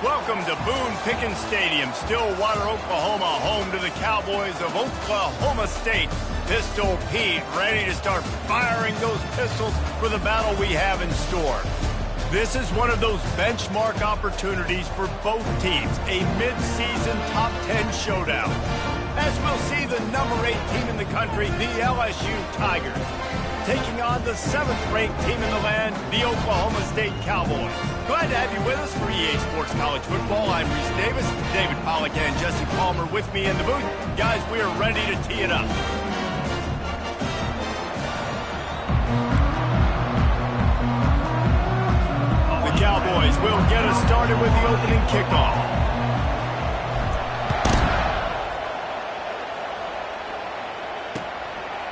Welcome to Boone Pickens Stadium, Stillwater, Oklahoma, home to the Cowboys of Oklahoma State. Pistol Pete ready to start firing those pistols for the battle we have in store. This is one of those benchmark opportunities for both teams, a mid-season top 10 showdown. As we'll see the number 8 team in the country, the LSU Tigers, taking on the 7th-ranked team in the land, the Oklahoma State Cowboys. Glad to have you with us for EA Sports College Football. I'm Reese Davis, David Pollack and Jesse Palmer with me in the booth. Guys, we are ready to tee it up. The Cowboys will get us started with the opening kickoff.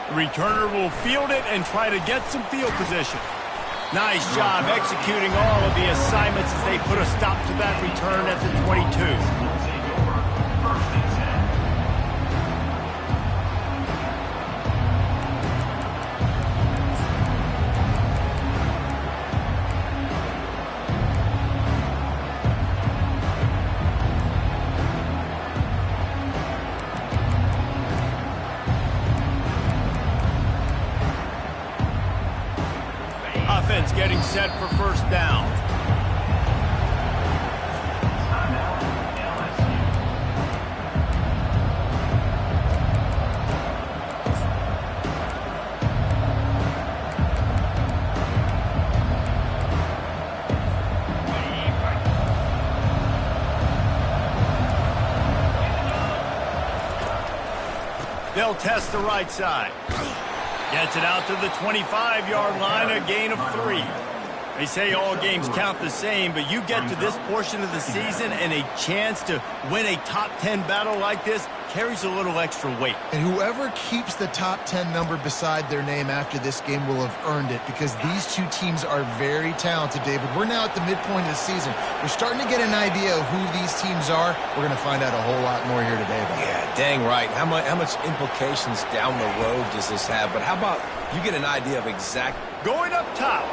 The returner will field it and try to get some field position. Nice job executing all of the assignments as they put a stop to that return at the 22. Offense getting set for first down. They'll test the right side. Gets it out to the 25-yard line, a gain of 3. They say all games count the same, but you get to this portion of the season and a chance to win a top 10 battle like this carries a little extra weight. And whoever keeps the top 10 number beside their name after this game will have earned it, because these two teams are very talented, David. We're now at the midpoint of the season. We're starting to get an idea of who these teams are. We're going to find out a whole lot more here today. Yeah, dang right. How much implications down the road does this have? But how about you get an idea of exact... Going up top.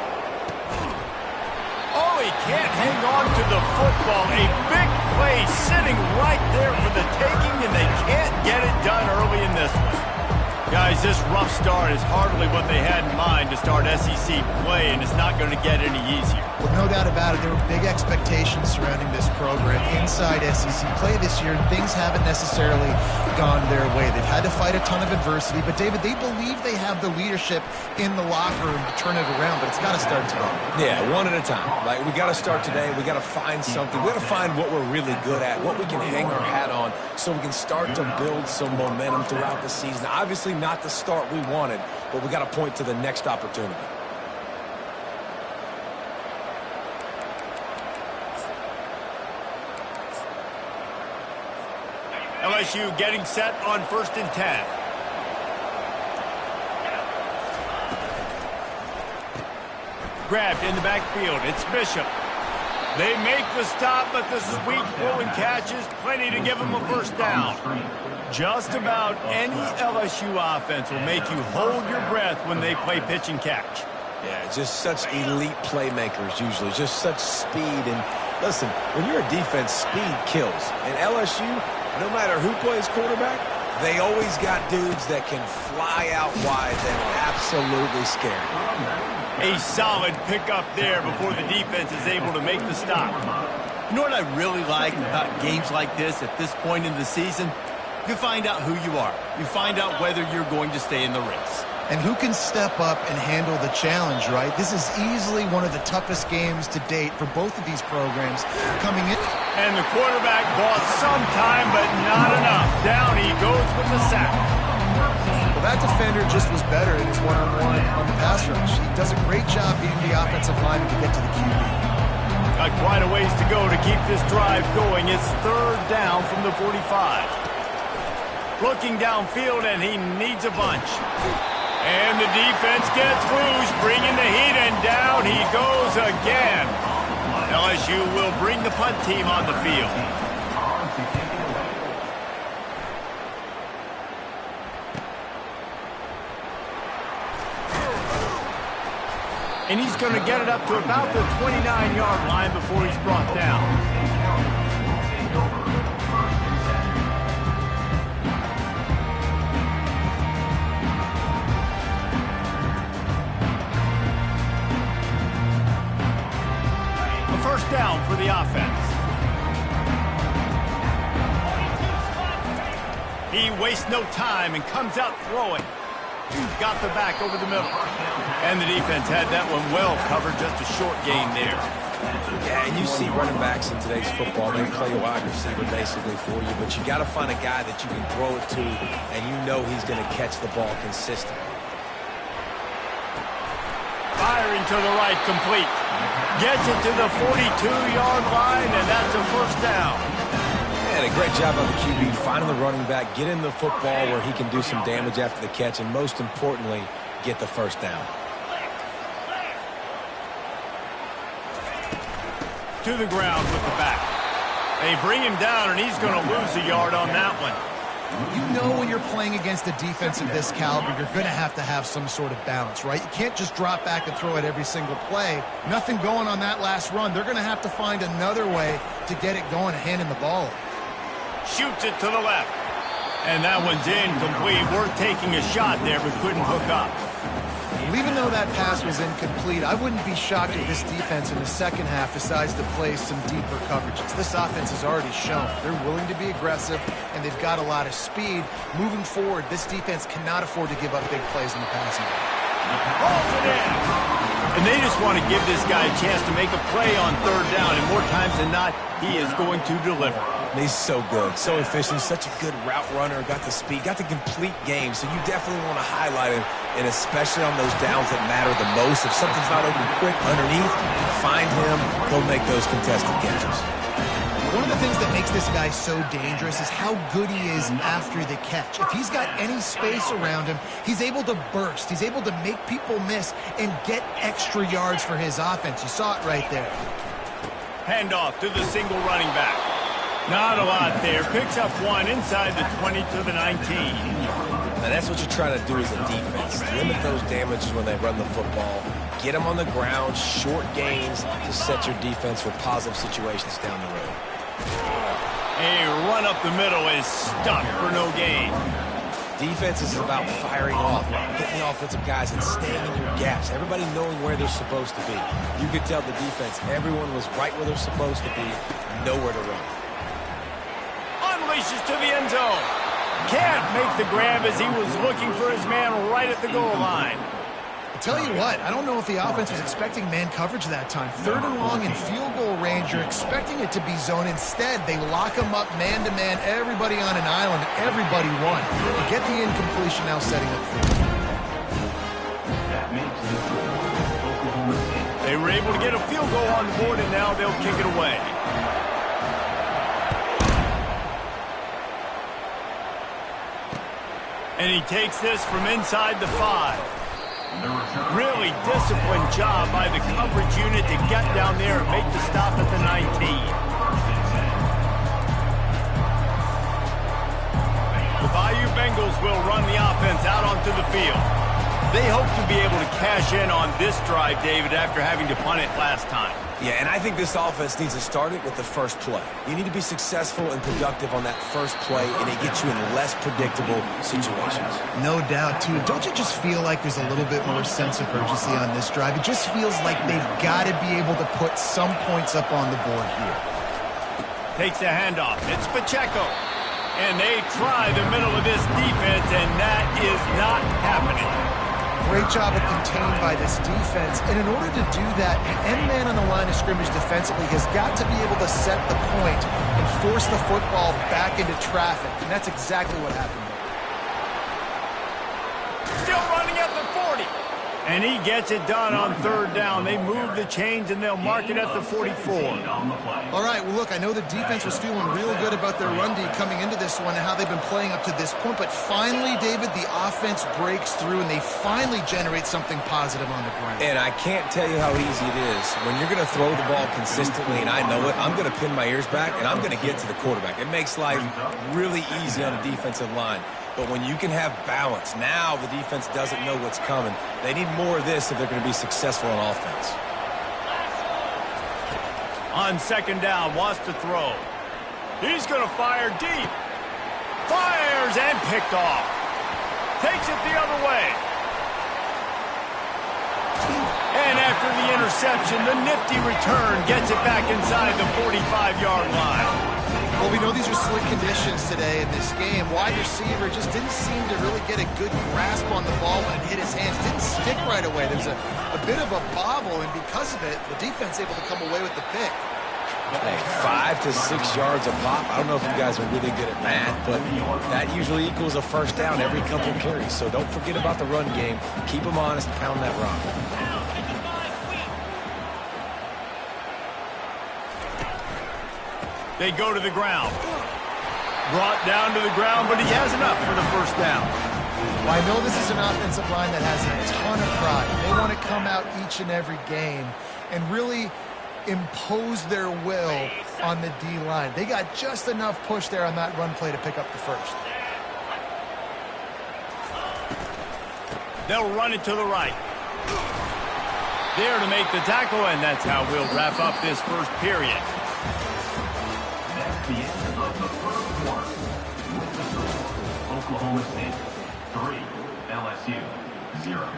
Oh, he can't hang on to the football. A big play sitting right there for the taking, and they can't get it done early in this one. Guys, this rough start is hardly what they had in mind to start SEC play, and it's not going to get any easier. Well, no doubt about it. There were big expectations surrounding this program inside SEC play this year, and things haven't necessarily gone their way. They've had to fight a ton of adversity, but, David, they believe they have the leadership in the locker room to turn it around, but it's got to start today. Yeah, one at a time. Like, we got to start today. We got to find something. We got to find what we're really good at, what we can hang our hat on, so we can start to build some momentum throughout the season. Obviously, not the start we wanted, but we got to point to the next opportunity. LSU getting set on 1st and 10. Grabbed in the backfield. It's Bishop. They make the stop, but the sweet throw and catch is plenty to give them a first down. Just about any LSU offense will make you hold your breath when they play pitch and catch. Yeah, just such elite playmakers usually, just such speed. And listen, when you're a defense, speed kills. And LSU, no matter who plays quarterback, they always got dudes that can fly out wide that are absolutely scary. A solid pickup there before the defense is able to make the stop. You know what I really like about games like this at this point in the season? You find out who you are. You find out whether you're going to stay in the race. And who can step up and handle the challenge, right? This is easily one of the toughest games to date for both of these programs coming in. And the quarterback bought some time, but not enough. Down he goes with the sack. Well, that defender just was better in his one-on-one on the pass rush. He does a great job beating the offensive lineman to get to the QB. Got quite a ways to go to keep this drive going. It's 3rd down from the 45. Looking downfield, and he needs a bunch. And the defense gets loose, bringing the heat, and down he goes again. LSU will bring the punt team on the field. And he's going to get it up to about the 29-yard line before he's brought down. First down for the offense. He wastes no time and comes out throwing. Got the back over the middle. And the defense had that one well covered, just a short gain there. Yeah, and you see running backs in today's football, they play a wide receiver basically for you, but you got to find a guy that you can throw it to, and you know he's going to catch the ball consistently. Firing to the right, complete. Gets it to the 42-yard line, and that's a first down. And a great job on the QB, finding the running back, get in the football where he can do some damage after the catch, and most importantly, get the first down. To the ground with the back. They bring him down, and he's going to lose a yard on that one. You know when you're playing against a defense of this caliber, you're going to have some sort of balance, right? You can't just drop back and throw it every single play. Nothing going on that last run. They're going to have to find another way to get it going and handing the ball. Shoots it to the left. And that one's incomplete. Worth taking a shot there, but couldn't hook up. Well, even though that pass was incomplete, I wouldn't be shocked if this defense in the second half decides to play some deeper coverages. This offense has already shown they're willing to be aggressive, and they've got a lot of speed. Moving forward, this defense cannot afford to give up big plays in the passing game. Rolls it in. And they just want to give this guy a chance to make a play on third down, and more times than not, he is going to deliver. He's so good, so efficient, such a good route runner, got the speed, got the complete game, so you definitely want to highlight him, and especially on those downs that matter the most. If something's not open quick underneath, find him, he'll make those contested catches. One of the things that makes this guy so dangerous is how good he is after the catch. If he's got any space around him, he's able to burst. He's able to make people miss and get extra yards for his offense. You saw it right there. Handoff to the single running back. Not a lot there. Picks up one inside the 20 to the 19. Now that's what you're trying to do as a defense. Limit those damages when they run the football. Get them on the ground, short gains to set your defense for positive situations down the road. A run up the middle is stuck for no gain. Defense is about firing off, hitting the offensive guys and staying in your gaps. Everybody knowing where they're supposed to be. You could tell the defense, everyone was right where they're supposed to be, nowhere to run. Unleashes to the end zone. Can't make the grab as he was looking for his man right at the goal line. I tell you what, I don't know if the offense was expecting man coverage that time. Third and long in field goal range, you're expecting it to be zone. Instead, they lock him up man-to-man, everybody on an island, everybody won. They get the incompletion now setting up for him. They were able to get a field goal on the board, and now they'll kick it away. And he takes this from inside the 5. Really disciplined job by the coverage unit to get down there and make the stop at the 19. The Bayou Bengals will run the offense out onto the field. They hope to be able to cash in on this drive, David, after having to punt it last time. Yeah, and I think this offense needs to start it with the first play. You need to be successful and productive on that first play, and it gets you in less predictable situations. No doubt, too. Don't you just feel like there's a little bit more sense of urgency on this drive? It just feels like they've got to be able to put some points up on the board here. Takes the handoff. It's Pacheco. And they try the middle of this defense, and that is not happening. Great job of contained by this defense. And in order to do that, the end man on the line of scrimmage defensively has got to be able to set the point and force the football back into traffic. And that's exactly what happened there. Still running at the 40. And he gets it done on third down. They move the chains, and they'll mark it at the 44. All right, well, look, I know the defense was feeling real good about their run D coming into this one and how they've been playing up to this point. But finally, David, the offense breaks through, and they finally generate something positive on the ground. And I can't tell you how easy it is. When you're going to throw the ball consistently, and I know it, I'm going to pin my ears back, and I'm going to get to the quarterback. It makes life really easy on the defensive line. But when you can have balance, now the defense doesn't know what's coming. They need more of this if they're going to be successful on offense. On second down, wants to throw. He's going to fire deep. Fires and picked off. Takes it the other way. And after the interception, the nifty return gets it back inside the 45-yard line. Well, we know these are slick conditions today in this game. Wide receiver just didn't seem to really get a good grasp on the ball when it hit his hands. Didn't stick right away. There's a bit of a bobble, and because of it, the defense able to come away with the pick. Hey, 5 to 6 yards a pop. I don't know if you guys are really good at math, but that usually equals a first down every couple carries. So don't forget about the run game. Keep them honest, pound that rock. They go to the ground. Brought down to the ground, but he has enough for the first down. Well, I know this is an offensive line that has a ton of pride. They want to come out each and every game and really impose their will on the D-line. They got just enough push there on that run play to pick up the first. They'll run it to the right. There to make the tackle, and that's how we'll wrap up this first period. That's the end of the first quarter. Oklahoma State 3, LSU 0.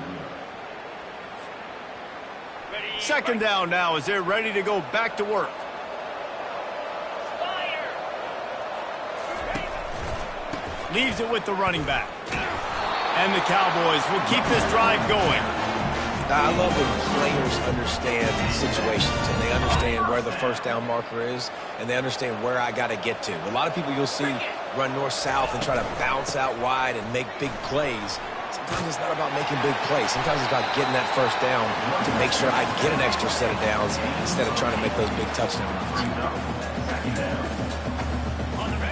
Second down now as they're ready to go back to work. Leaves it with the running back. And the Cowboys will keep this drive going. I love when players understand situations and they understand where the first down marker is and they understand where I got to get to. A lot of people you'll see run north-south and try to bounce out wide and make big plays. Sometimes it's not about making big plays. Sometimes it's about getting that first down to make sure I get an extra set of downs instead of trying to make those big touchdown runs.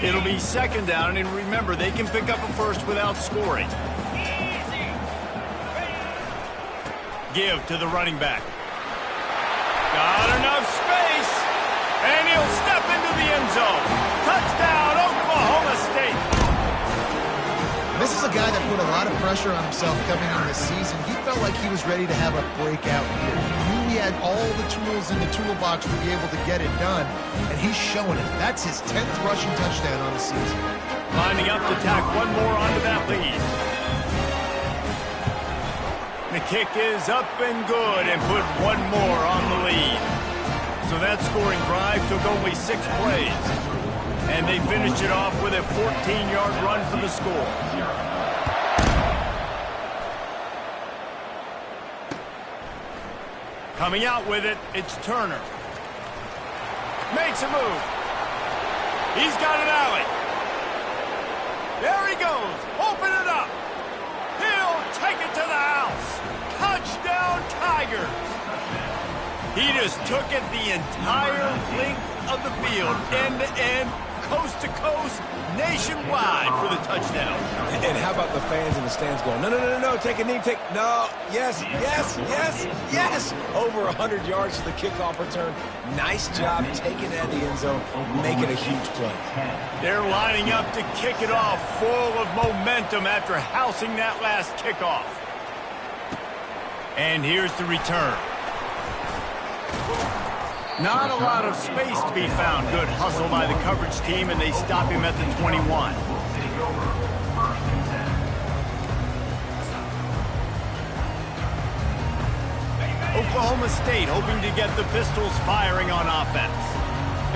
It'll be second down, and remember, they can pick up a first without scoring. Give to the running back. Got enough space, and he'll step into the end zone. Touchdown, Oklahoma State. This is a guy that put a lot of pressure on himself coming into this season. He felt like he was ready to have a breakout year. He knew he had all the tools in the toolbox to be able to get it done, and he's showing it. That's his 10th rushing touchdown on the season. Lining up to tack one more onto that lead. The kick is up and good and put one more on the lead. So that scoring drive took only 6 plays. And they finished it off with a 14-yard run for the score. Coming out with it, it's Turner. Makes a move. He's got an alley. There he goes. Open it up. He'll take it to the house. Touchdown, Tigers. He just took it the entire length of the field, end to end, coast to coast, nationwide for the touchdown. And how about the fans in the stands going, no, no, no, no, no, take a knee, no, yes, yes, yes, yes. Over 100 yards to the kickoff return. Nice job taking it out of the end zone, making a huge play. They're lining up to kick it off full of momentum after housing that last kickoff. And here's the return. Not a lot of space to be found. Good hustle by the coverage team, and they stop him at the 21. Oklahoma State hoping to get the Pistols firing on offense.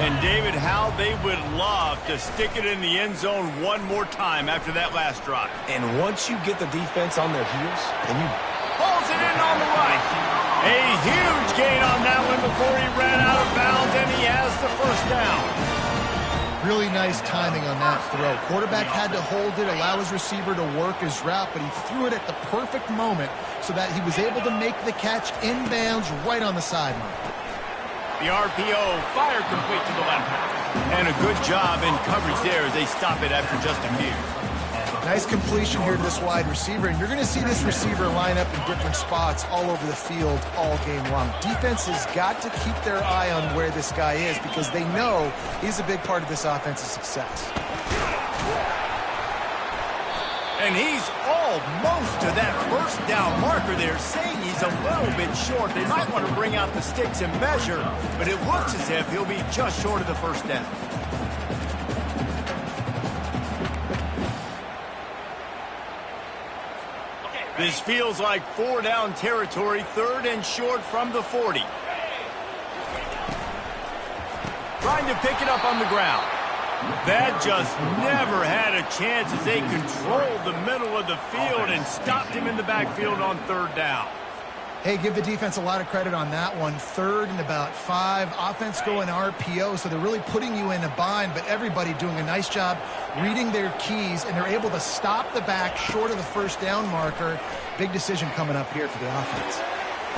And David, how they would love to stick it in the end zone one more time after that last drive. And once you get the defense on their heels, and you pulls it in on the right. A huge gain on that one before he ran out of bounds, and he has the first down. Really nice timing on that throw. Quarterback had to hold it, allow his receiver to work his route, but he threw it at the perfect moment so that he was able to make the catch inbounds right on the sideline. The RPO fire complete to the left. And a good job in coverage there as they stop it after just a few. Nice completion here to this wide receiver, and you're going to see this receiver line up in different spots all over the field all game long. Defense has got to keep their eye on where this guy is because they know he's a big part of this offense's success. And he's almost to that first down marker there, saying he's a little bit short. They might want to bring out the sticks and measure, but it looks as if he'll be just short of the first down. This feels like 4-down territory, 3rd and short from the 40. Trying to pick it up on the ground. That just never had a chance as they controlled the middle of the field and stopped him in the backfield on 3rd down. Hey, give the defense a lot of credit on that one. 3rd and about 5. Offense going RPO, so they're really putting you in a bind, but everybody doing a nice job reading their keys, and they're able to stop the back short of the first down marker. Big decision coming up here for the offense.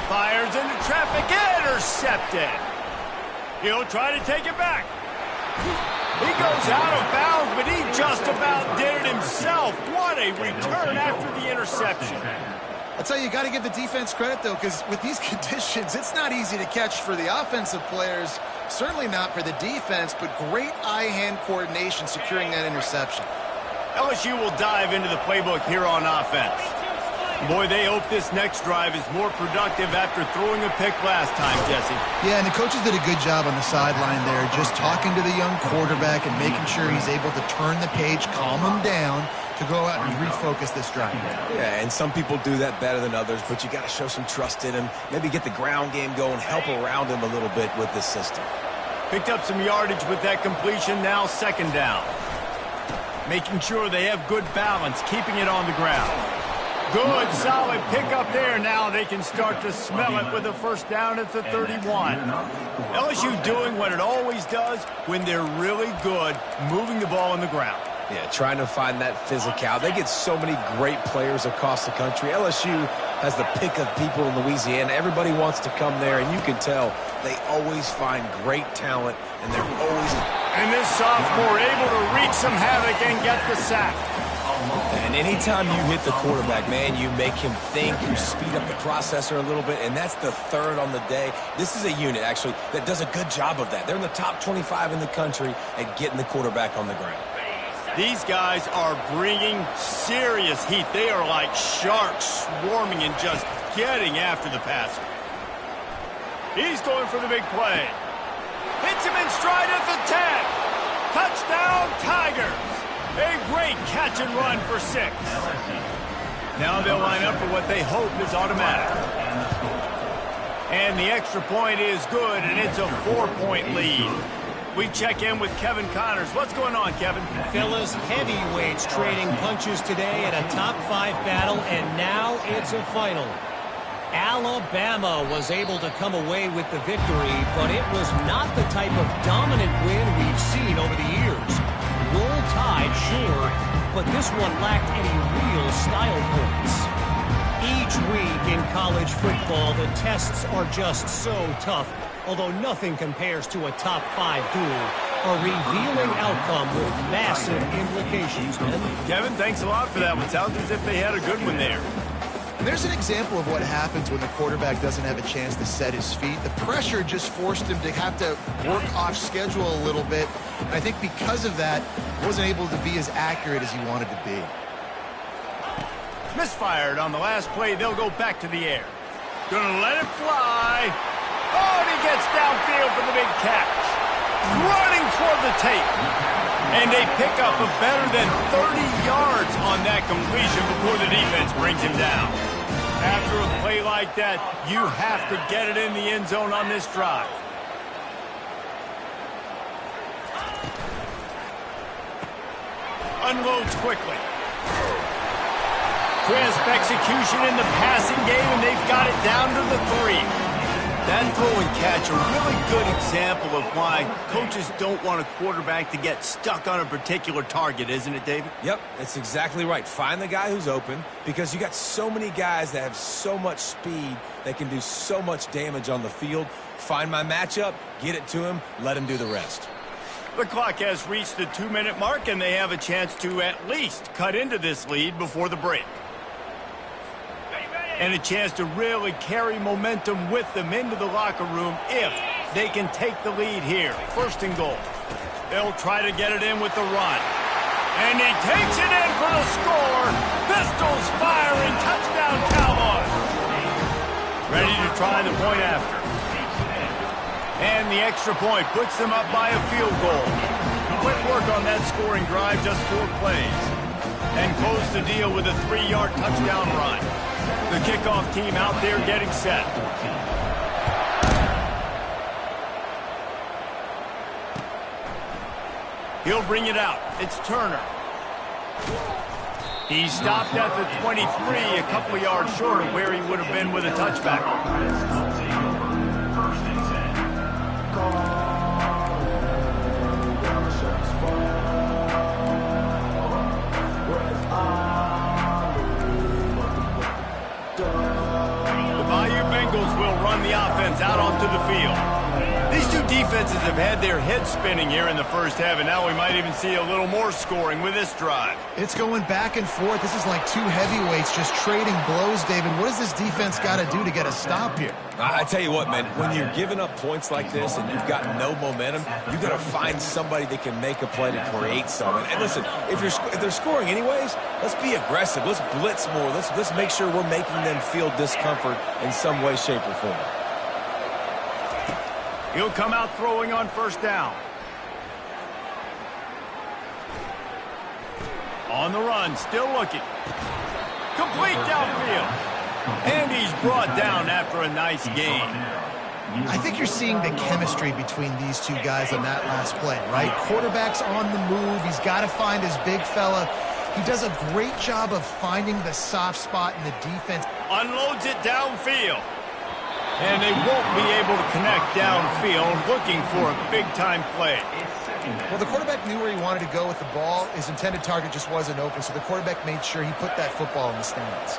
Fires into traffic, intercepted. He'll try to take it back. He goes out of bounds, but he just about did it himself. What a return after the interception. I'll tell you, you got to give the defense credit, though, because with these conditions, it's not easy to catch for the offensive players, certainly not for the defense, but great eye-hand coordination securing that interception. LSU will dive into the playbook here on offense. Boy, they hope this next drive is more productive after throwing a pick last time, Jesse. Yeah, and the coaches did a good job on the sideline there, just talking to the young quarterback and making sure he's able to turn the page, calm him down, to go out and refocus this drive. Yeah, and some people do that better than others, but you got to show some trust in him, maybe get the ground game going, help around him a little bit with this system. Picked up some yardage with that completion, now 2nd down. Making sure they have good balance, keeping it on the ground. Good, solid pickup there. Now they can start to smell it with a first down at the 31. LSU doing what it always does when they're really good, moving the ball on the ground. Yeah, trying to find that physicality. They get so many great players across the country. LSU has the pick of people in Louisiana. Everybody wants to come there, and you can tell they always find great talent, and they're always... And this sophomore able to wreak some havoc and get the sack. And anytime you hit the quarterback, man, you make him think, you speed up the processor a little bit, and that's the 3rd on the day. This is a unit, actually, that does a good job of that. They're in the top 25 in the country at getting the quarterback on the ground. These guys are bringing serious heat. They are like sharks swarming and just getting after the passer. He's going for the big play. Hits him in stride at the 10. Touchdown, Tigers. A great catch and run for 6. Now they'll line up for what they hope is automatic. And the extra point is good, and it's a 4-point lead. We check in with Kevin Connors. What's going on, Kevin? Fellas, heavyweights trading punches today at a top 5 battle, and now it's a final. Alabama was able to come away with the victory, but it was not the type of dominant win we've seen over the years. Roll Tide, sure, but this one lacked any real style points. Each week in college football, the tests are just so tough, although nothing compares to a top 5 duel. A revealing outcome with massive implications, man. Kevin, thanks a lot for that one. Sounds as if they had a good one there. And there's an example of what happens when the quarterback doesn't have a chance to set his feet. The pressure just forced him to have to work off schedule a little bit. And I think because of that, he wasn't able to be as accurate as he wanted to be. Misfired on the last play. They'll go back to the air. Gonna let it fly. Oh, and he gets downfield for the big catch. Running toward the tape. And they pick up a better than 30 yards on that completion before the defense brings him down. After a play like that, you have to get it in the end zone on this drive. Unloads quickly. Crisp execution in the passing game, and they've got it down to the 3. That throw and catch, a really good example of why coaches don't want a quarterback to get stuck on a particular target, isn't it, David? Yep, that's exactly right. Find the guy who's open, because you got so many guys that have so much speed that can do so much damage on the field. Find my matchup, get it to him, let him do the rest. The clock has reached the 2-minute mark, and they have a chance to at least cut into this lead before the break. And a chance to really carry momentum with them into the locker room if they can take the lead here. 1st and goal. They'll try to get it in with the run. And he takes it in for the score. Pistols firing. Touchdown, Cowboys. Ready to try the point after. And the extra point puts them up by a field goal. Quick work on that scoring drive, just 4 plays. And close the deal with a 3-yard touchdown run. The kickoff team out there getting set. He'll bring it out. It's Turner. He stopped at the 23, a couple of yards short of where he would have been with a touchback. First and 10. The Bayou Bengals will run the offense out onto the field. These two defenses have had their heads spinning here in the first half, and now we might even see a little more scoring with this drive. It's going back and forth. This is like two heavyweights just trading blows, David. What does this defense got to do to get a stop here? I tell you what, man, when you're giving up points like this and you've got no momentum, you've got to find somebody that can make a play to create something. And listen, if they're scoring anyways, let's be aggressive. Let's blitz more. Let's make sure we're making them feel discomfort in some way, shape, or form. He'll come out throwing on first down. On the run, still looking. Complete downfield. And he's brought down after a nice gain. I think you're seeing the chemistry between these two guys on that last play, right? Quarterback's on the move. He's got to find his big fella. He does a great job of finding the soft spot in the defense. Unloads it downfield. And they won't be able to connect downfield, looking for a big-time play. Well, the quarterback knew where he wanted to go with the ball. His intended target just wasn't open, so the quarterback made sure he put that football in the stands.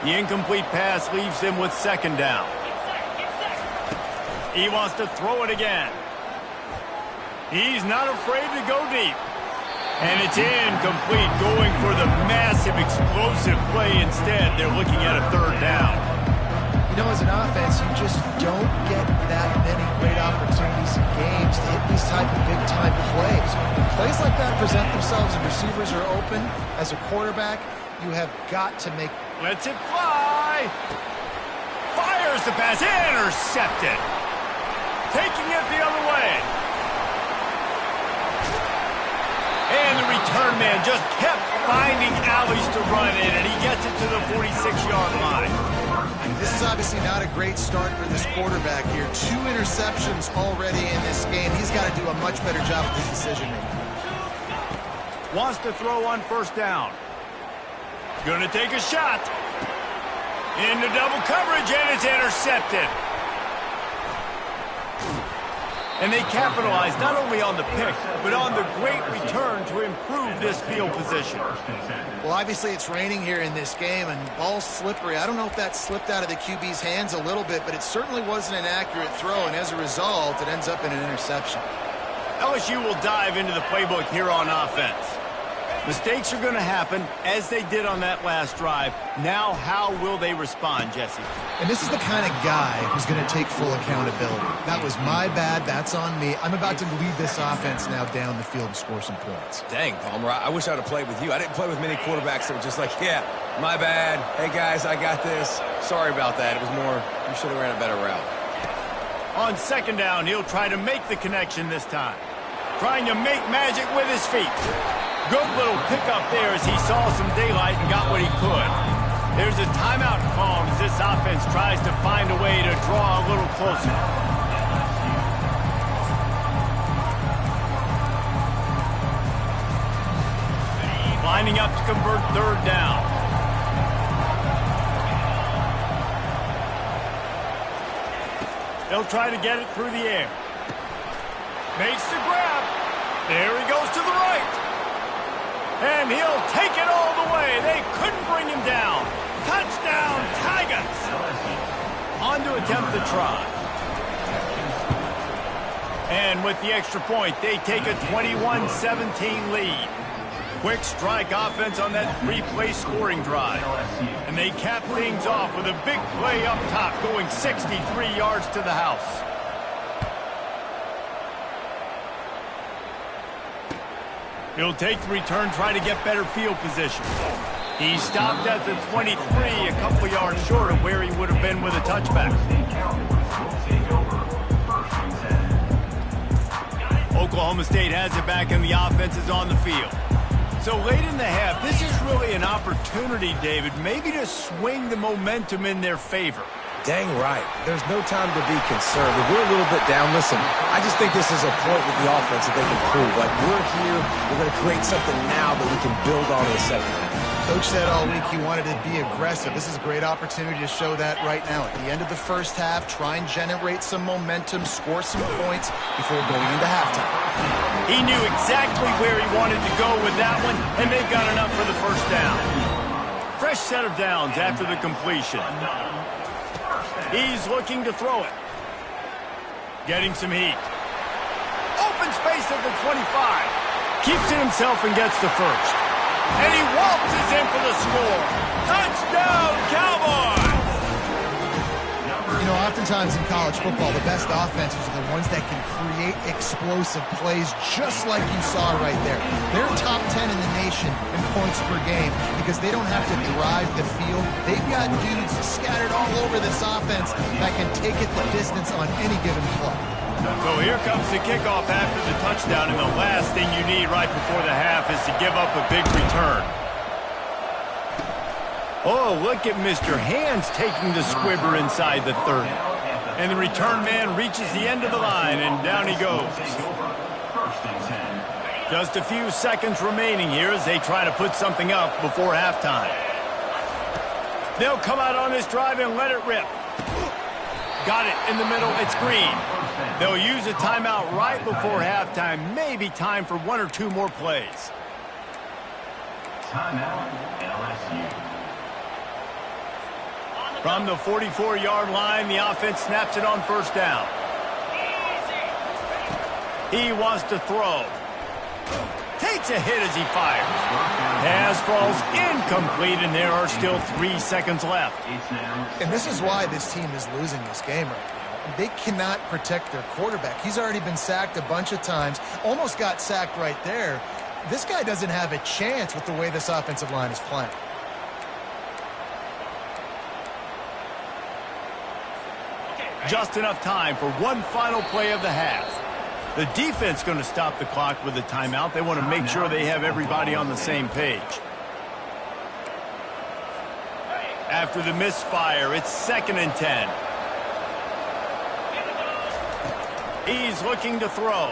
The incomplete pass leaves him with second down. He wants to throw it again. He's not afraid to go deep. And it's incomplete, going for the massive, explosive play instead. They're looking at a third down. You know, as an offense, you just don't get that many great opportunities in games to hit these type of big-time plays. When plays like that present themselves and receivers are open, as a quarterback, you have got to make... Lets it fly. Fires the pass. Intercepted. Taking it the other way. And the return man just kept finding alleys to run in, and he gets it to the 46-yard line. This is obviously not a great start for this quarterback here. 2 interceptions already in this game. He's got to do a much better job with his decision-making. Wants to throw on first down. Going to take a shot. Into double coverage, and it's intercepted. And they capitalize not only on the pick, but on the great return to improve this field position. Well, obviously it's raining here in this game, and ball's slippery. I don't know if that slipped out of the QB's hands a little bit, but it certainly wasn't an accurate throw, and as a result, it ends up in an interception. LSU will dive into the playbook here on offense. Mistakes are going to happen, as they did on that last drive. Now, how will they respond, Jesse? And this is the kind of guy who's going to take full accountability. That was my bad. That's on me. I'm about to lead this offense now down the field and score some points. Dang, Palmer, I wish I'd have played with you. I didn't play with many quarterbacks that were just like, yeah, my bad. Hey, guys, I got this. Sorry about that. It was more, you should have ran a better route. On second down, he'll try to make the connection this time. Trying to make magic with his feet. Good little pickup there as he saw some daylight and got what he could. There's a timeout called as this offense tries to find a way to draw a little closer. Lining up to convert third down. They'll try to get it through the air. Makes the grab. There he goes to the right. And he'll take it all the way. They couldn't bring him down. Touchdown, Tigers. On to attempt the try. And with the extra point, they take a 21-17 lead. Quick strike offense on that 3-play scoring drive. And they cap things off with a big play up top, going 63 yards to the house. He'll take the return, try to get better field position. He stopped at the 23, a couple yards short of where he would have been with a touchback. Oklahoma State has it back and the offense is on the field. So late in the half, this is really an opportunity, David, maybe to swing the momentum in their favor. Dang right. There's no time to be concerned. If we're a little bit down, listen, I just think this is a point with the offense that they can prove. Like, we're here, we're going to create something now that we can build on in the second half. Coach said all week he wanted to be aggressive. This is a great opportunity to show that right now. At the end of the first half, try and generate some momentum, score some points before going into halftime. He knew exactly where he wanted to go with that one, and they've got enough for the first down. Fresh set of downs after the completion. He's looking to throw it. Getting some heat. Open space at the 25. Keeps it himself and gets the first. And he waltzes in for the score. Touchdown, Cowboys! You know, oftentimes in college football, the best offenses are the ones that can create explosive plays just like you saw right there. They're top 10 in the nation in points per game because they don't have to drive the field. They've got dudes scattered all over this offense that can take it the distance on any given play. So here comes the kickoff after the touchdown, and the last thing you need right before the half is to give up a big return. Oh, look at Mr. Hands taking the squibber inside the 30. And the return man reaches the end of the line, and down he goes. Just a few seconds remaining here as they try to put something up before halftime. They'll come out on this drive and let it rip. Got it in the middle. It's green. They'll use a timeout right before halftime. Maybe time for one or two more plays. Timeout, LSU. From the 44-yard line, the offense snaps it on first down. He wants to throw. Takes a hit as he fires. Pass falls incomplete, and there are still 3 seconds left. And this is why this team is losing this game right now. They cannot protect their quarterback. He's already been sacked a bunch of times, almost got sacked right there. This guy doesn't have a chance with the way this offensive line is playing. Just enough time for one final play of the half. The defense going to stop the clock with a timeout. They want to make sure they have everybody on the same page. After the misfire, it's 2nd and 10. He's looking to throw.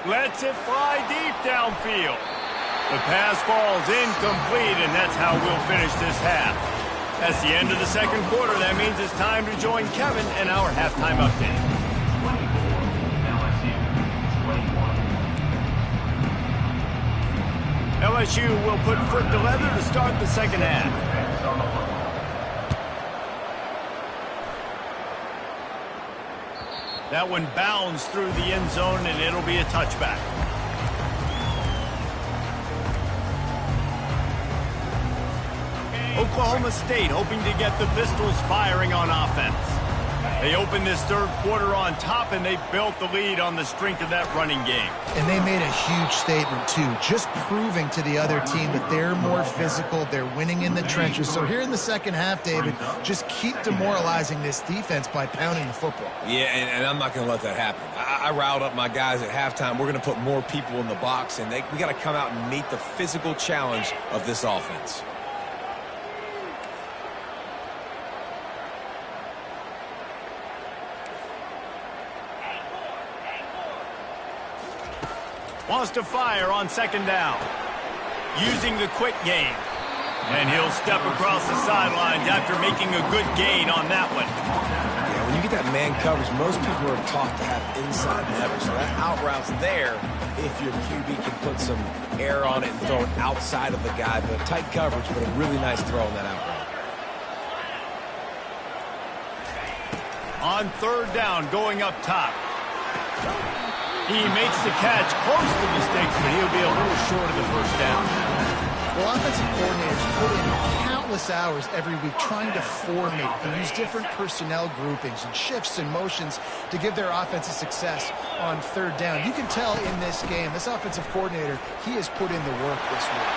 Lets it fly deep downfield. The pass falls incomplete, and that's how we'll finish this half. That's the end of the second quarter. That means it's time to join Kevin and our halftime update. LSU will put foot to leather to start the second half. That one bounds through the end zone, and it'll be a touchback. Oklahoma State hoping to get the Pistols firing on offense. They opened this third quarter on top, and they built the lead on the strength of that running game. And they made a huge statement, too, just proving to the other team that they're more physical, they're winning in the trenches. So here in the second half, David, just keep demoralizing this defense by pounding the football. Yeah, and I'm not going to let that happen. I riled up my guys at halftime. We're going to put more people in the box, and we got to come out and meet the physical challenge of this offense. Wants to fire on second down. Using the quick game. And he'll step across the sidelines after making a good gain on that one. Yeah, when you get that man coverage, most people are taught to have inside leverage. So that out route's there if your QB can put some air on it and throw it outside of the guy. But tight coverage, but a really nice throw on that out route. On third down, going up top. He makes the catch close to the sticks, but he'll be a little short of the first down. Well, offensive coordinators put in countless hours every week trying to formate and use different personnel groupings and shifts and motions to give their offensive success on third down. You can tell in this game, this offensive coordinator, he has put in the work this week.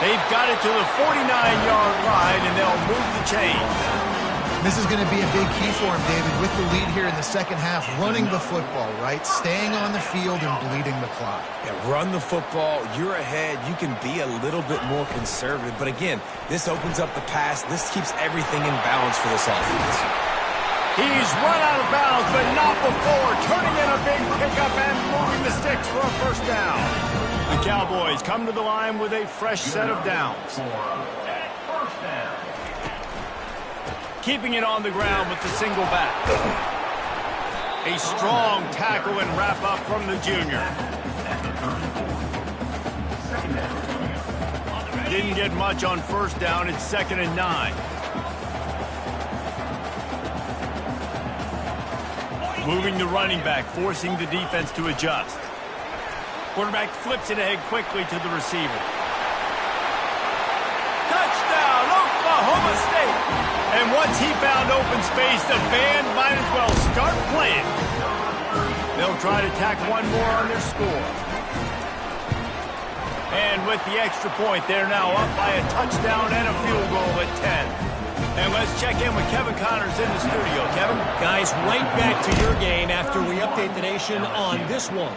They've got it to the 49-yard line, and they'll move the chains. This is going to be a big key for him, David, with the lead here in the second half, running the football, right? Staying on the field and bleeding the clock. Yeah, run the football. You're ahead. You can be a little bit more conservative. But again, this opens up the pass. This keeps everything in balance for this offense. He's run out of bounds, but not before. Turning in a big pickup and moving the sticks for a first down. The Cowboys come to the line with a fresh set of downs. Keeping it on the ground with the single back. A strong tackle and wrap up from the junior. Didn't get much on first down. It's 2nd and 9. Moving the running back, forcing the defense to adjust. Quarterback flips it ahead quickly to the receiver. Touchdown, Oklahoma State! And once he found open space, the band might as well start playing. They'll try to tack one more on their score. And with the extra point, they're now up by a touchdown and a field goal at 10. And let's check in with Kevin Connors in the studio. Kevin? Guys, right back to your game after we update the nation on this one.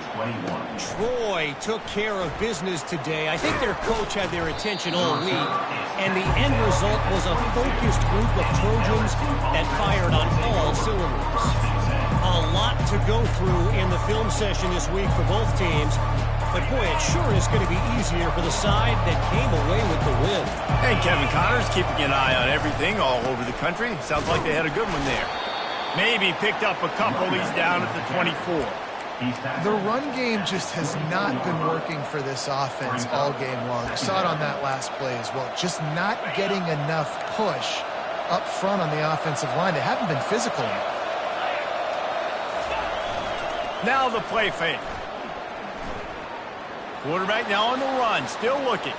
Troy took care of business today. I think their coach had their attention all week, and the end result was a focused group of Trojans that fired on all cylinders. A lot to go through in the film session this week for both teams. But, boy, it sure is going to be easier for the side that came away with the win. And Kevin Connors keeping an eye on everything all over the country. Sounds like they had a good one there. Maybe picked up a couple. He's down at the 24. The run game just has not been working for this offense all game long. You saw it on that last play as well. Just not getting enough push up front on the offensive line. They haven't been physical enough. Now the play fake. Quarterback now on the run, still looking.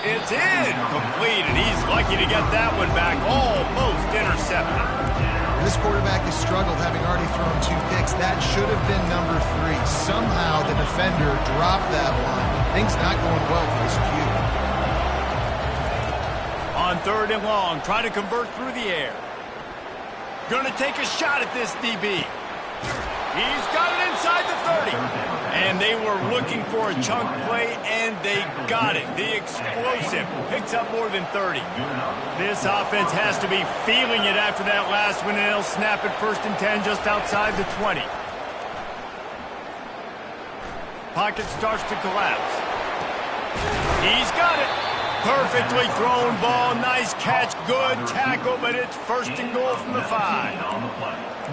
It's in, complete, and he's lucky to get that one back, almost intercepted. This quarterback has struggled, having already thrown 2 picks. That should have been number 3. Somehow the defender dropped that one. Things not going well for this Q. On 3rd and long, trying to convert through the air. Gonna take a shot at this DB. He's got it inside the 30. And they were looking for a chunk play, and they got it. The explosive picks up more than 30. This offense has to be feeling it after that last one, and they'll snap it 1st and 10 just outside the 20. Pocket starts to collapse. He's got it. Perfectly thrown ball. Nice catch. Good tackle, but it's 1st and goal from the 5.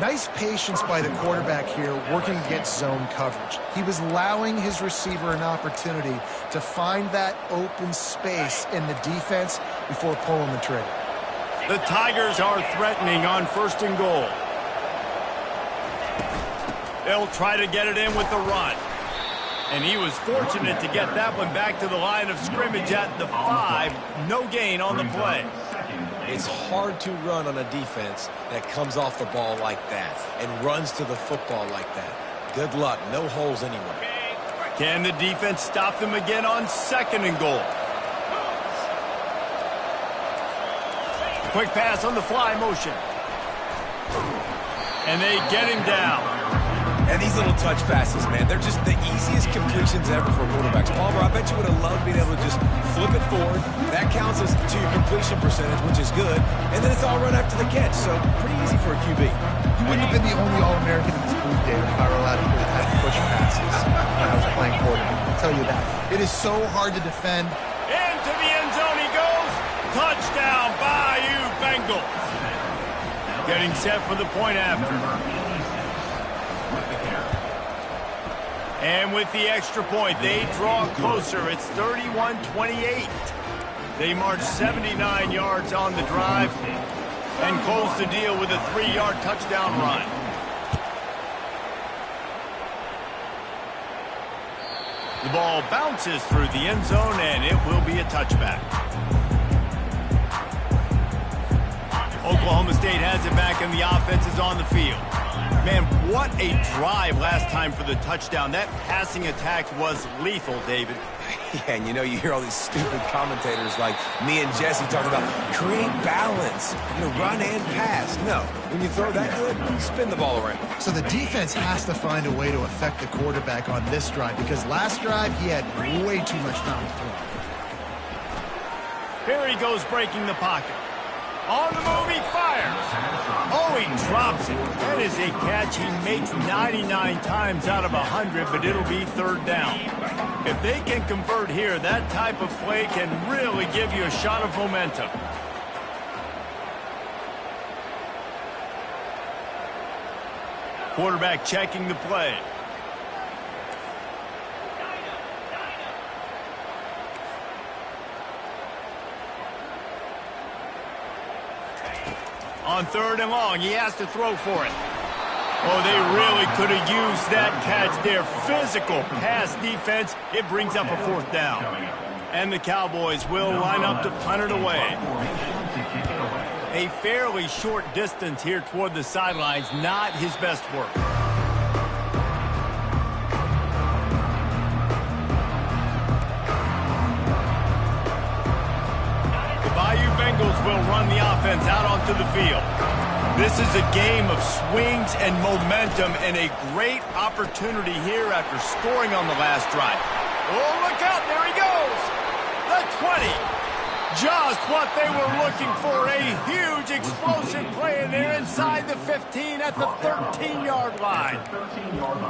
Nice patience by the quarterback here, working against zone coverage. He was allowing his receiver an opportunity to find that open space in the defense before pulling the trigger. The Tigers are threatening on 1st and goal. They'll try to get it in with the run. And he was fortunate to get that one back to the line of scrimmage at the 5. No gain on the play. It's hard to run on a defense that comes off the ball like that and runs to the football like that. Good luck. No holes anywhere. Can the defense stop them again on 2nd and goal? Quick pass on the fly motion. And they get him down. And these little touch passes, man, they're just the easiest completions ever for quarterbacks. Palmer, I bet you would have loved being able to just flip it forward. That counts as to your completion percentage, which is good. And then it's all run after the catch, so pretty easy for a QB. You wouldn't have been the only All-American in this booth, David, if I were allowed to hear the type of push passes when I was playing quarterback. I'll tell you that. It is so hard to defend. Into the end zone he goes. Touchdown, Bayou Bengals. Getting set for the point after. And with the extra point, they draw closer. It's 31-28. They march 79 yards on the drive and close the deal with a 3-yard touchdown run. The ball bounces through the end zone, and it will be a touchback. Oklahoma State has it back, and the offense is on the field. Man, what a drive last time for the touchdown. That passing attack was lethal, David. Yeah, and you hear all these stupid commentators like me and Jesse talking about create balance, run and pass. No, when you throw that good, spin the ball around. So the defense has to find a way to affect the quarterback on this drive because last drive he had way too much time to throw. Here he goes breaking the pocket. On the move, he fires. Oh, he drops it. That is a catch he makes 99 times out of 100, but it'll be third down. If they can convert here, that type of play can really give you a shot of momentum. Quarterback checking the play. On third and long, he has to throw for it. Oh, they really could have used that catch there. Physical pass defense. It brings up a fourth down. And the Cowboys will line up to punt it away. A fairly short distance here toward the sidelines. Not his best work. Bengals will run the offense out onto the field. This is a game of swings and momentum and a great opportunity here after scoring on the last drive. Oh, look out. There he goes. The 20. Just what they were looking for. A huge explosive play, and they're inside the 15 at the 13-yard line.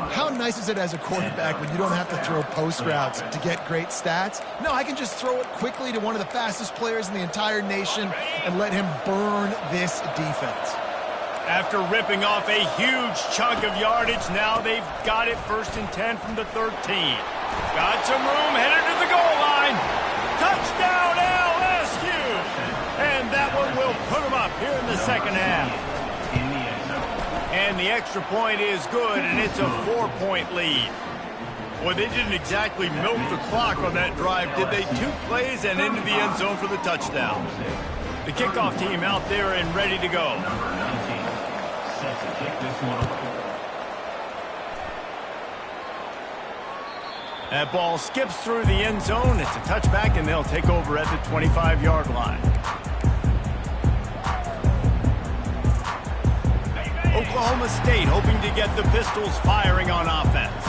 How nice is it as a quarterback when you don't have to throw post routes to get great stats? No, I can just throw it quickly to one of the fastest players in the entire nation and let him burn this defense. After ripping off a huge chunk of yardage, now they've got it 1st and 10 from the 13. Got some room, headed to the goal line. Touchdown, LSU! And that one will put them up here in the second half. And the extra point is good, and it's a 4-point lead. Boy, they didn't exactly milk the clock on that drive, did they? 2 plays and into the end zone for the touchdown. The kickoff team out there and ready to go. Set to kick this one away. That ball skips through the end zone. It's a touchback, and they'll take over at the 25-yard line. Oklahoma State hoping to get the Pistols firing on offense.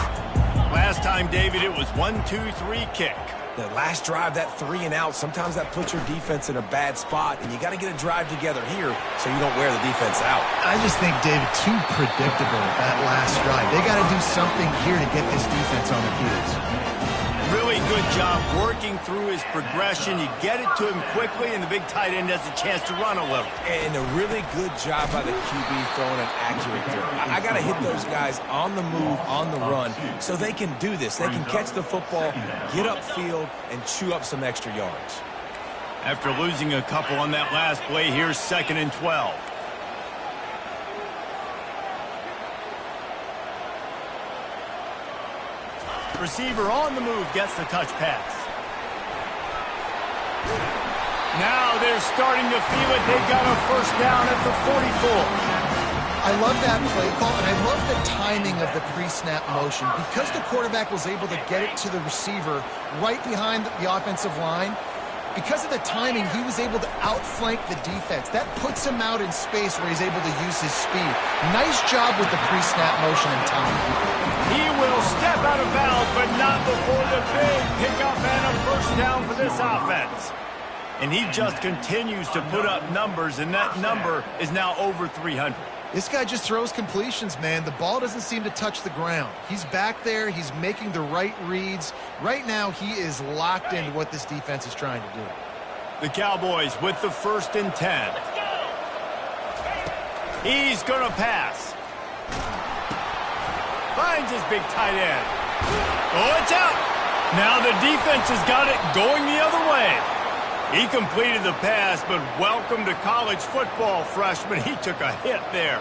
Last time, David, it was 1-2-3 kick. The last drive, that 3 and out, sometimes that puts your defense in a bad spot, and you got to get a drive together here so you don't wear the defense out. I just think, David, too predictable that last drive. They got to do something here to get this defense on their heels. Really good job working through his progression. You get it to him quickly, and the big tight end has a chance to run a little. And a really good job by the QB throwing an accurate throw. I got to hit those guys on the move, on the run, so they can do this. They can catch the football, get upfield, and chew up some extra yards. After losing a couple on that last play, here's 2nd and 12. Receiver on the move gets the touch pass. Now they're starting to feel it. They got a first down at the 44. I love that play call, and I love the timing of the pre-snap motion. Because the quarterback was able to get it to the receiver right behind the offensive line, because of the timing, he was able to outflank the defense. That puts him out in space where he's able to use his speed. Nice job with the pre-snap motion and timing. He will step out of bounds, but not before the big pickup and a first down for this offense. And he just continues to put up numbers, and that number is now over 300. This guy just throws completions, man. The ball doesn't seem to touch the ground. He's back there. He's making the right reads. Right now, he is locked into what this defense is trying to do. The Cowboys with the 1st and 10. He's going to pass. Finds his big tight end. Oh, it's out. Now the defense has got it going the other way. He completed the pass, but welcome to college football, freshman. He took a hit there.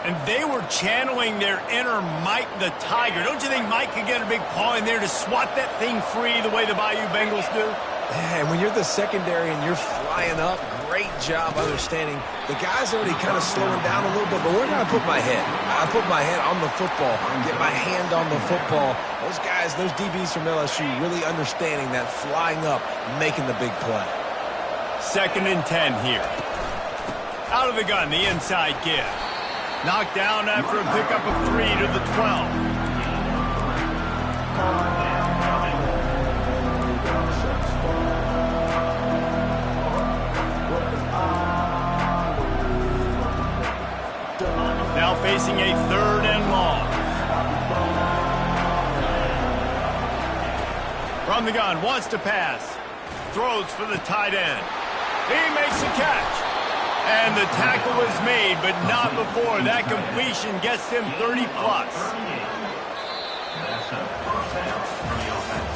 And they were channeling their inner Mike the Tiger. Don't you think Mike could get a big paw in there to swat that thing free the way the Bayou Bengals do? Yeah, and when you're the secondary and you're flying up, great job understanding. The guy's already kind of slowing down a little bit, but where do I put my head? I put my head on the football, get my hand on the football. Those guys, those DBs from LSU really understanding that flying up, making the big play. 2nd and 10 here. Out of the gun, the inside give. Knocked down after a pickup of 3 to the 12. Now facing a 3rd and long. From the gun, wants to pass. Throws for the tight end. He makes the catch. And the tackle is made, but not before. That completion gets him 30+. That's a first down for the offense.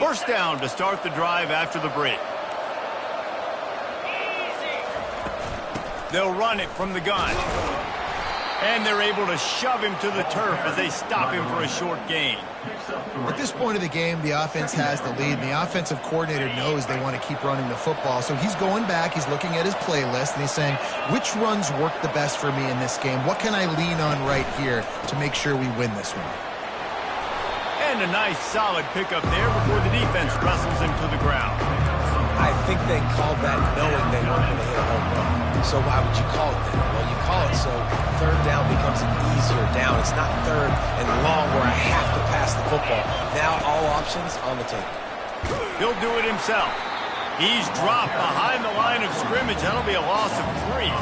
First down to start the drive after the break. They'll run it from the gun. And they're able to shove him to the turf as they stop him for a short gain. At this point of the game, the offense has the lead, and the offensive coordinator knows they want to keep running the football. So he's going back, he's looking at his playlist, and he's saying, which runs work the best for me in this game? What can I lean on right here to make sure we win this one? And a nice solid pickup there before the defense wrestles him to the ground. I think they called that knowing they weren't going to hit a home run. So why would you call it that? Well, you call it so 3rd down becomes an easier down. It's not 3rd and long where I have to pass the football. Now all options on the table. He'll do it himself. He's dropped behind the line of scrimmage. That'll be a loss of 3.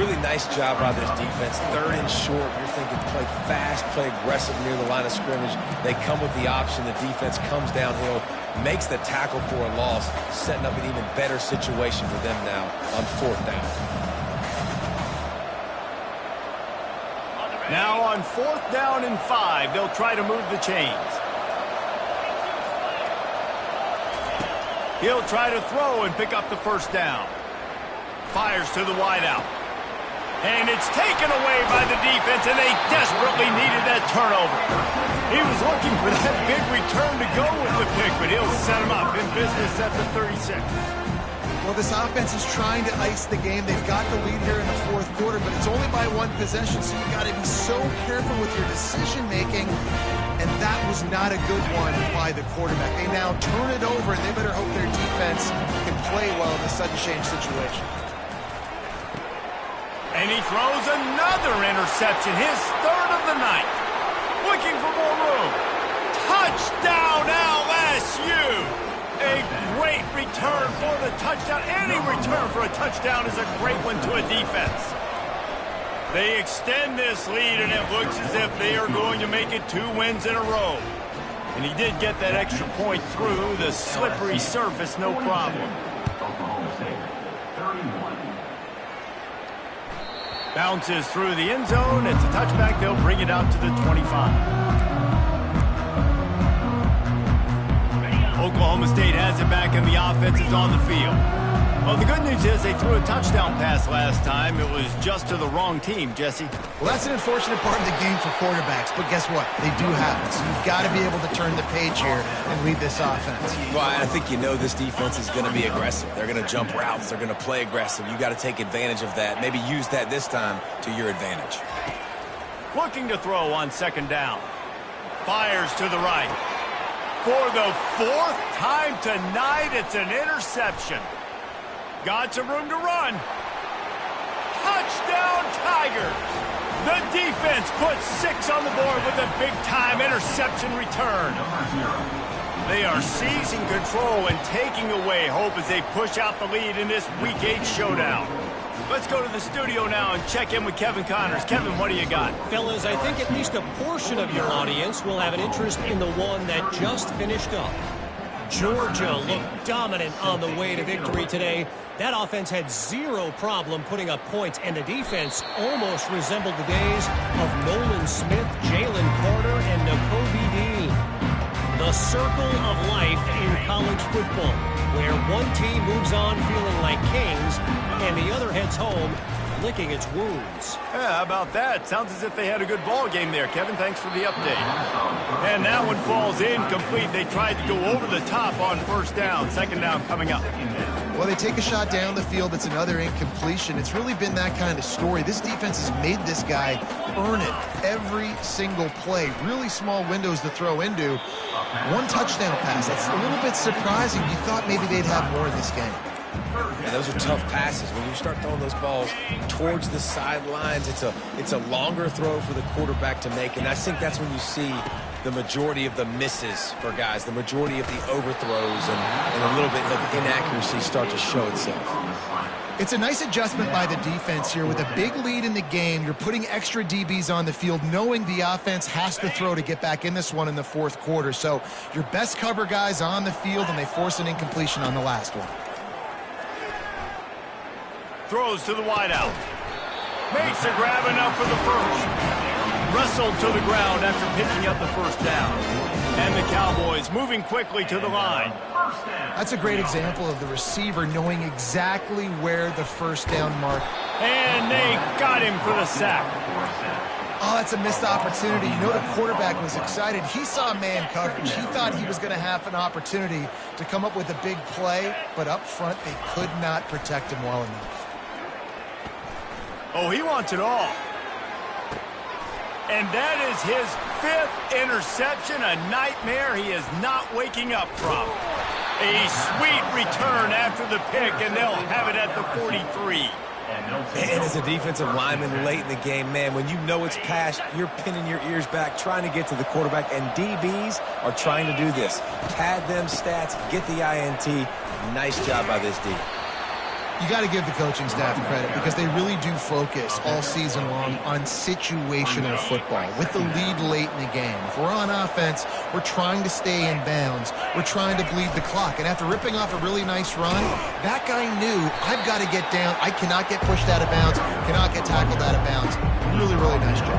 Really nice job by this defense. 3rd and short. You're thinking play fast, play aggressive near the line of scrimmage. They come with the option. The defense comes downhill, makes the tackle for a loss, setting up an even better situation for them now on 4th down. Now on 4th down and 5, they'll try to move the chains. He'll try to throw and pick up the first down. Fires to the wideout. And it's taken away by the defense, and they desperately needed that turnover. He was looking for that big return to go with the pick, but he'll set him up in business at the 36. Well, this offense is trying to ice the game. They've got the lead here in the 4th quarter, but it's only by 1 possession, so you've got to be so careful with your decision-making, and that was not a good one by the quarterback. They now turn it over, and they better hope their defense can play well in a sudden change situation. And he throws another interception, his 3rd of the night. Looking for more room. Touchdown, LSU! A great return for the touchdown. Any return for a touchdown is a great one to a defense. They extend this lead, and it looks as if they are going to make it 2 wins in a row. And he did get that extra point through the slippery surface, no problem. Oklahoma State, 31. Bounces through the end zone. It's a touchback. They'll bring it out to the 25. Oklahoma State has it back, and the offense is on the field. Well, the good news is they threw a touchdown pass last time. It was just to the wrong team, Jesse. Well, that's an unfortunate part of the game for quarterbacks, but guess what? They do have it, so you've got to be able to turn the page here and lead this offense. Well, I think you know this defense is going to be aggressive. They're going to jump routes. They're going to play aggressive. You got to take advantage of that. Maybe use that this time to your advantage. Looking to throw on 2nd down. Fires to the right. For the 4th time tonight, it's an interception. Got some room to run. Touchdown, Tigers. The defense puts 6 on the board with a big-time interception return. They are seizing control and taking away hope as they push out the lead in this Week 8 showdown. Let's go to the studio now and check in with Kevin Connors. Kevin, what do you got? Fellas, I think at least a portion of your audience will have an interest in the one that just finished up. Georgia looked dominant on the way to victory today, That offense had zero problem putting up points, and the defense almost resembled the days of Nolan Smith, Jalen Carter, and Nakobe Dean. The circle of life in college football, where one team moves on feeling like kings, and the other heads home licking its wounds. Yeah, how about that? Sounds as if they had a good ball game there, Kevin. Thanks for the update. And that one falls incomplete. They tried to go over the top on first down. Second down coming up. Well, they take a shot down the field. It's another incompletion. It's really been that kind of story. This defense has made this guy earn it every single play. Really small windows to throw into. One touchdown pass. That's a little bit surprising. You thought maybe they'd have more in this game. Yeah, those are tough passes. When you start throwing those balls towards the sidelines, it's a longer throw for the quarterback to make, and I think that's when you see the majority of the misses for guys, the majority of the overthrows and a little bit of inaccuracy start to show itself. It's a nice adjustment by the defense here. With a big lead in the game, you're putting extra DBs on the field, knowing the offense has to throw to get back in this one in the fourth quarter. So your best cover guys on the field, and they force an incompletion on the last one. Throws to the wideout. Makes a grab enough for the first. Wrestled to the ground after picking up the first down. And the Cowboys moving quickly to the line. That's a great example of the receiver knowing exactly where the first down mark. And they got him for the sack. Oh, that's a missed opportunity. You know, the quarterback was excited. He saw man coverage. He thought he was going to have an opportunity to come up with a big play, but up front they could not protect him well enough. Oh, he wants it all. And that is his 5th interception, a nightmare he is not waking up from. A sweet return after the pick, and they'll have it at the 43. And as a defensive lineman late in the game, man, when you know it's past, you're pinning your ears back, trying to get to the quarterback, and DBs are trying to do this. Pad them stats, get the INT. Nice job by this D. You got to give the coaching staff credit because they really do focus all season long on situational football with the lead late in the game. If we're on offense, we're trying to stay in bounds. We're trying to bleed the clock. And after ripping off a really nice run, that guy knew, I've got to get down. I cannot get pushed out of bounds, cannot get tackled out of bounds. Really, really nice job.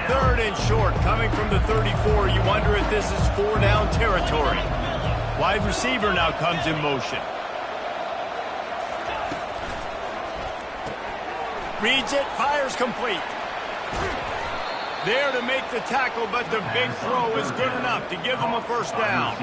Third and short, coming from the 34. You wonder if this is 4-down territory. Wide receiver now comes in motion. Reads it, fires complete. There to make the tackle, but the big throw is good enough to give them a first down.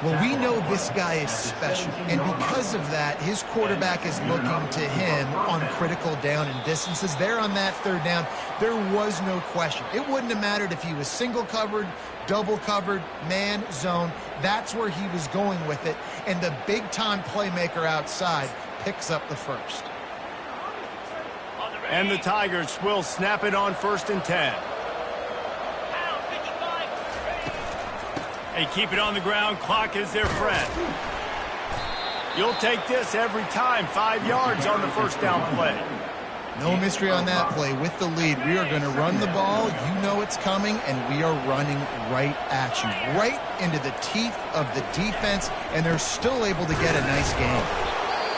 Well, we know this guy is special, and because of that, his quarterback is looking to him on critical down and distances. There on that third down, there was no question. It wouldn't have mattered if he was single covered, double covered, man, zone. That's where he was going with it, and the big-time playmaker outside picks up the first. And the Tigers will snap it on 1st and 10. They keep it on the ground. Clock is their friend. You'll take this every time. 5 yards on the first down play. No mystery on that play. With the lead, we are going to run the ball. You know it's coming, and we are running right at you, right into the teeth of the defense, and they're still able to get a nice game.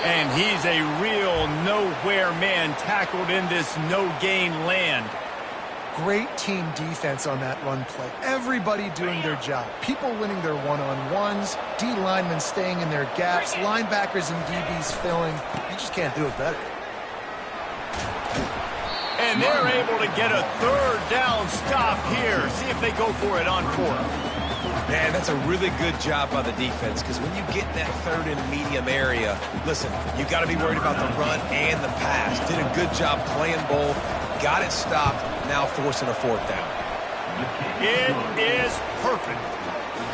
And he's a real nowhere man tackled in this no-gain land. Great team defense on that run play. Everybody doing their job. People winning their one-on-ones, D linemen staying in their gaps, linebackers and DBs filling. You just can't do it better. And they're able to get a third down stop here. See if they go for it on 4th. Man, that's a really good job by the defense because when you get in that third and medium area, listen, you got to be worried about the run and the pass. Did a good job playing both, got it stopped, now forcing a 4th down. It is perfect.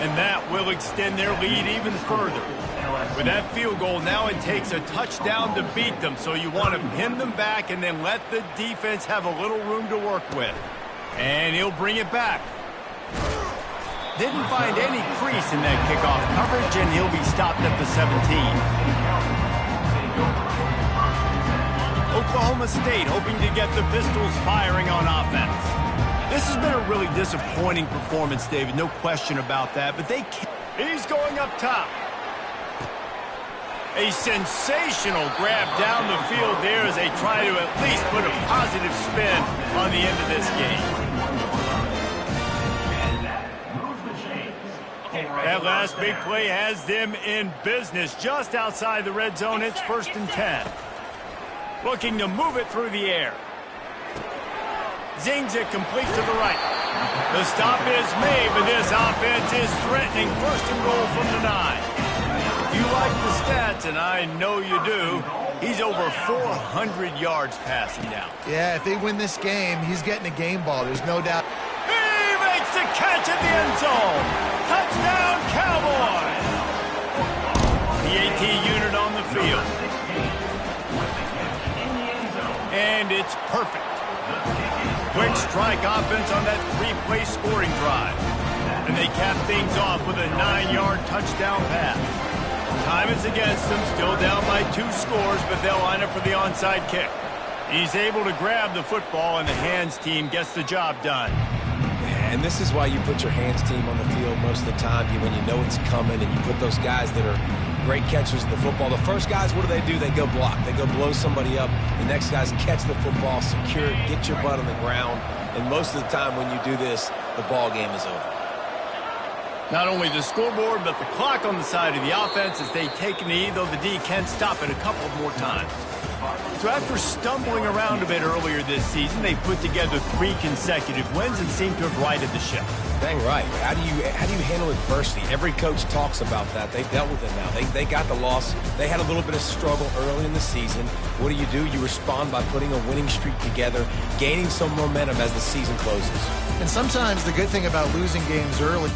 And that will extend their lead even further. With that field goal, now it takes a touchdown to beat them, so you want to pin them back and then let the defense have a little room to work with. And he'll bring it back. Didn't find any crease in that kickoff coverage, and he'll be stopped at the 17. Oklahoma State hoping to get the Pistols firing on offense. This has been a really disappointing performance, David. No question about that, but they can't. He's going up top. A sensational grab down the field there as they try to at least put a positive spin on the end of this game. That last big play has them in business just outside the red zone. It's 1st and 10. Looking to move it through the air. Zings it complete to the right. The stop is made, but this offense is threatening 1st and goal from the 9. You like the stats, and I know you do. He's over 400 yards passing now. Yeah, if they win this game, he's getting a game ball. There's no doubt. He makes the catch in the end zone. Touchdown, Cowboys. The AT unit on the field. And it's perfect. Quick strike offense on that 3-play scoring drive. And they cap things off with a 9-yard touchdown pass. Time is against them, still down by 2 scores, but they'll line up for the onside kick. He's able to grab the football, and the hands team gets the job done. And this is why you put your hands team on the field most of the time, when you know it's coming, and you put those guys that are great catchers of the football. The first guys, what do? They go block. They go blow somebody up. The next guys catch the football, secure it, get your butt on the ground. And most of the time when you do this, the ball game is over. Not only the scoreboard, but the clock on the side of the offense as they take a knee, though the D can stop it a couple more times. So after stumbling around a bit earlier this season, they put together 3 consecutive wins and seem to have righted the ship. Dang right. How do you handle adversity? Every coach talks about that. They've dealt with it now. They got the loss. They had a little bit of struggle early in the season. What do? You respond by putting a winning streak together, gaining some momentum as the season closes. And sometimes the good thing about losing games early